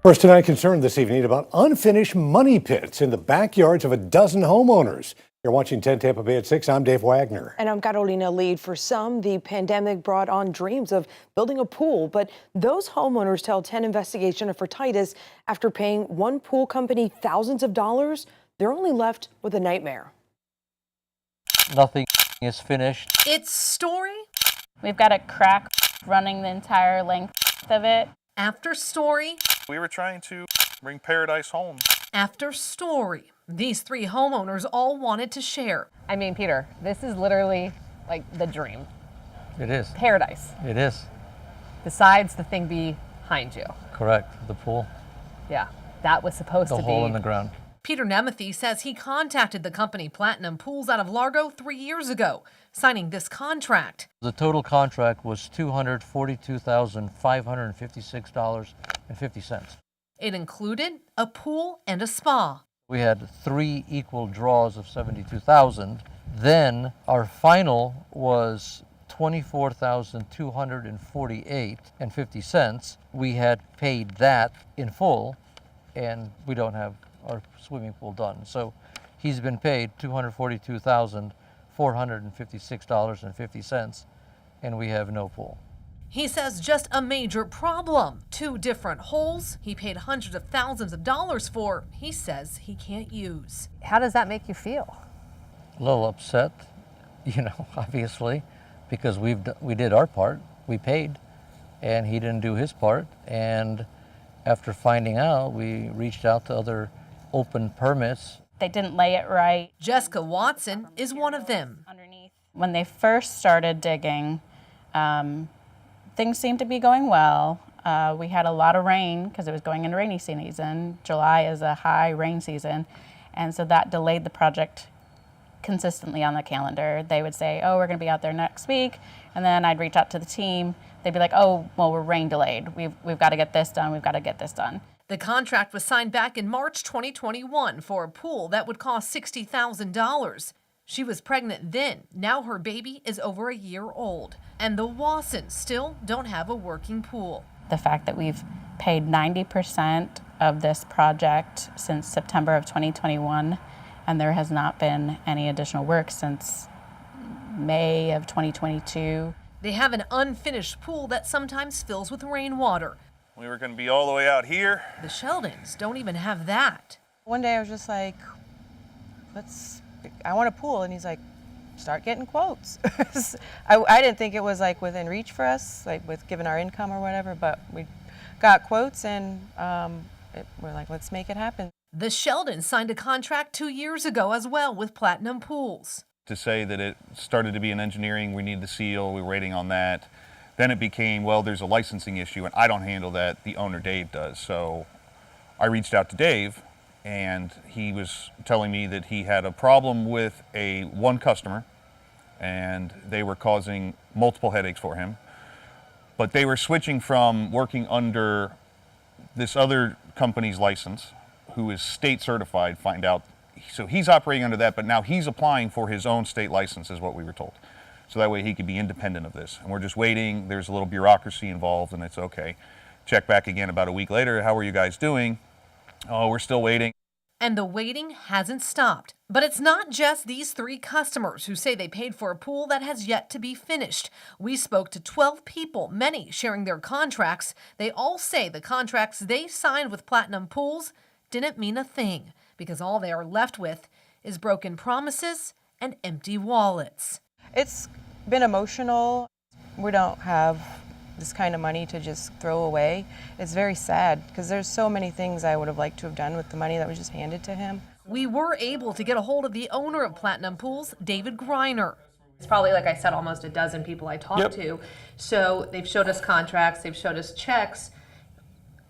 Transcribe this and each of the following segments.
First tonight, concerned this evening about unfinished money pits in the backyards of a dozen homeowners. You're watching 10 Tampa Bay at 6. I'm Dave Wagner. And I'm Carolina Lead. For some, the pandemic brought on dreams of building a pool, but those homeowners tell 10 Investigation for Titus after paying one pool company thousands of dollars, they're only left with a nightmare. Nothing is finished. It's story We've got a crack running the entire length of it. after story We were trying to bring paradise home. after story. These three homeowners all wanted to share. I mean, Peter, this is literally like the dream. It is. Paradise. It is. Besides the thing behind you. Correct. The pool. Yeah, that was supposed The to hole be. in the ground. Peter Nemethy says he contacted the company Platinum Pools out of Largo 3 years ago, signing this contract. The total contract was $242,556.50. It included a pool and a spa. We had 3 equal draws of $72,000. Then our final was $24,248.50. We had paid that in full, and we don't have our swimming pool done. So he's been paid $242,456.50, and we have no pool. He says just a major problem. 2 different holes he paid hundreds of thousands of dollars for, he says he can't use. How does that make you feel? A little upset, obviously, because we did our part, we paid, and he didn't do his part. And after finding out, we reached out to other open permits. They didn't lay it right Jessica Watson is one of them. underneath. When they first started digging, things seemed to be going well. We had a lot of rain because it was going into rainy season. July is a high rain season, and so that delayed the project consistently on the calendar. They would say, oh, we're going to be out there next week, and then I'd reach out to the team. They'd be like, oh, well, we're rain delayed. We've got to get this done. We've got to get this done. The contract was signed back in March 2021 for a pool that would cost $60,000. She was pregnant then. Now her baby is over a year old. And the Wassons still don't have a working pool. The fact that we've paid 90% of this project since September of 2021, and there has not been any additional work since May of 2022. They have an unfinished pool that sometimes fills with rainwater. We were going to be all the way out here. The Sheldons don't even have that. One day I was just like, I want a pool. And he's like, start getting quotes. I didn't think it was like within reach for us, like with given our income or whatever, but we got quotes and we're like, let's make it happen. The Sheldons signed a contract 2 years ago as well with Platinum Pools. To say that it started to be an engineering, we need the seal, we were waiting on that. Then it became, well, there's a licensing issue, and I don't handle that, the owner Dave does. So I reached out to Dave, and he was telling me that he had a problem with one customer, and they were causing multiple headaches for him. But they were switching from working under this other company's license, who is state certified, find out. So he's operating under that, but now he's applying for his own state license, is what we were told. So that way he could be independent of this. And we're just waiting. There's a little bureaucracy involved, and it's okay. Check back again about a week later. How are you guys doing? Oh, we're still waiting. And the waiting hasn't stopped. But it's not just these 3 customers who say they paid for a pool that has yet to be finished. We spoke to 12 people, many sharing their contracts. They all say the contracts they signed with Platinum Pools didn't mean a thing, because all they are left with is broken promises and empty wallets. It's been emotional. We don't have this kind of money to just throw away. It's very sad because there's so many things I would have liked to have done with the money that was just handed to him. We were able to get a hold of the owner of Platinum Pools, David Greiner. It's probably, like I said, almost a dozen people I talked to. So they've showed us contracts, they've showed us checks.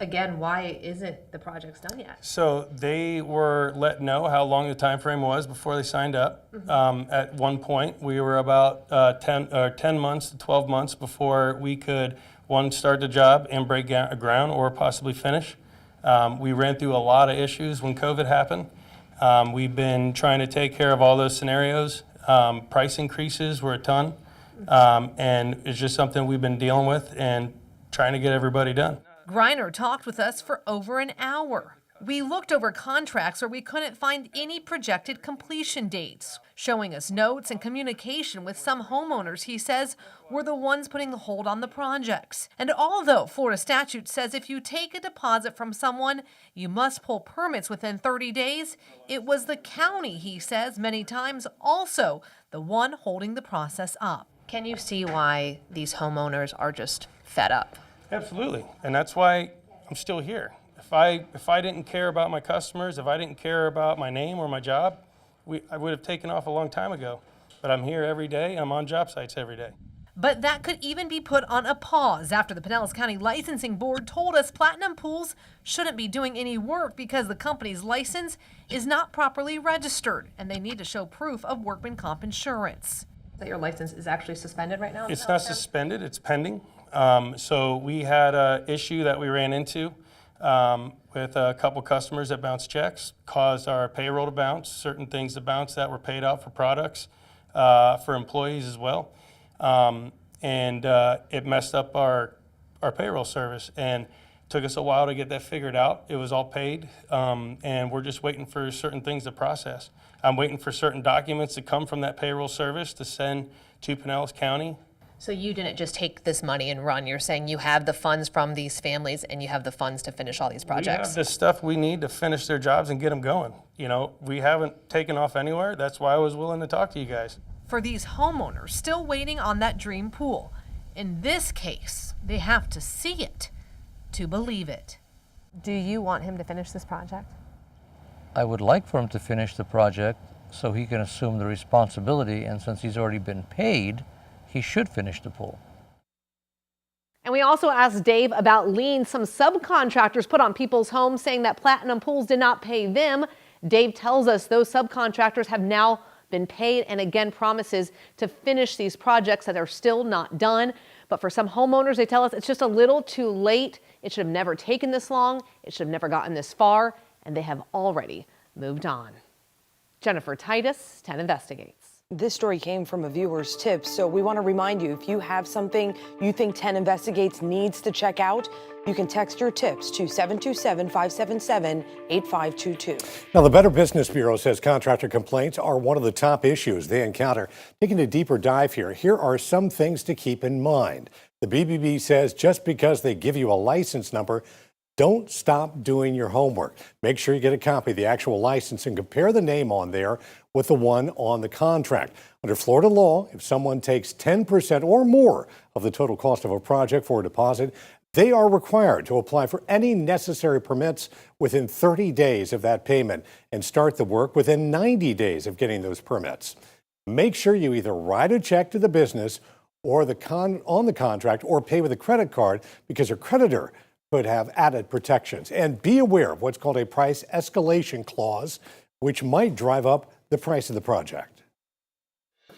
Again, why isn't the project done yet? So they were let know how long the time frame was before they signed up. At one point, we were about 10 months to 12 months before we could, one, start the job and break ground or possibly finish. We ran through a lot of issues when COVID happened. We've been trying to take care of all those scenarios. Price increases were a ton, and it's just something we've been dealing with and trying to get everybody done. Griner talked with us for over an hour. We looked over contracts where we couldn't find any projected completion dates, showing us notes and communication with some homeowners he says were the ones putting the hold on the projects. And although Florida statute says if you take a deposit from someone, you must pull permits within 30 days, it was the county, he says, many times also the one holding the process up. Can you see why these homeowners are just fed up? Absolutely, and that's why I'm still here. If I didn't care about my customers, if I didn't care about my name or my job, I would have taken off a long time ago. But I'm here every day. I'm on job sites every day. But that could even be put on a pause after the Pinellas County Licensing Board told us Platinum Pools shouldn't be doing any work because the company's license is not properly registered and they need to show proof of workman comp insurance. That your license is actually suspended right now? It's not suspended, it's pending. So we had an issue that we ran into with a couple customers that bounced checks, caused our payroll to bounce, certain things to bounce that were paid out for products, for employees as well. And it messed up our payroll service and took us a while to get that figured out. It was all paid, and we're just waiting for certain things to process. I'm waiting for certain documents to come from that payroll service to send to Pinellas County. So you didn't just take this money and run. You're saying you have the funds from these families and you have the funds to finish all these projects. We have the stuff we need to finish their jobs and get them going. You know, we haven't taken off anywhere. That's why I was willing to talk to you guys. For these homeowners still waiting on that dream pool, in this case, they have to see it to believe it. Do you want him to finish this project? I would like for him to finish the project so he can assume the responsibility, and since he's already been paid, he should finish the pool. And we also asked Dave about liens some subcontractors put on people's homes, saying that Platinum Pools did not pay them. Dave tells us those subcontractors have now been paid and again promises to finish these projects that are still not done. But for some homeowners, they tell us it's just a little too late. It should have never taken this long. It should have never gotten this far. And they have already moved on. Jennifer Titus, 10 Investigates. This story came from a viewer's tip, so we want to remind you, if you have something you think 10 Investigates needs to check out, you can text your tips to 727-577-8522. Now, the Better Business Bureau says contractor complaints are one of the top issues they encounter. Taking a deeper dive here are some things to keep in mind. The BBB says just because they give you a license number, don't stop doing your homework. Make sure you get a copy of the actual license and compare the name on there with the one on the contract. Under Florida law, if someone takes 10% or more of the total cost of a project for a deposit, they are required to apply for any necessary permits within 30 days of that payment and start the work within 90 days of getting those permits. Make sure you either write a check to the business or on the contract or pay with a credit card, because your creditor could have added protections. And be aware of what's called a price escalation clause, which might drive up the price of the project.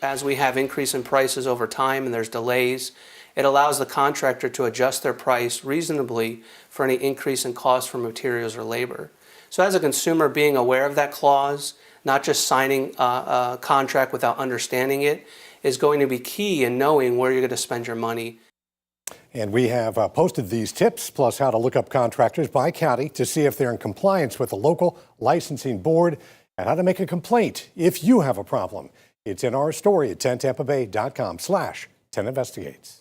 As we have increase in prices over time and there's delays, it allows the contractor to adjust their price reasonably for any increase in cost for materials or labor. So as a consumer, being aware of that clause, not just signing a contract without understanding it, is going to be key in knowing where you're going to spend your money. And we have posted these tips, plus how to look up contractors by county to see if they're in compliance with the local licensing board, and how to make a complaint if you have a problem. It's in our story at 10tampabay.com/10investigates.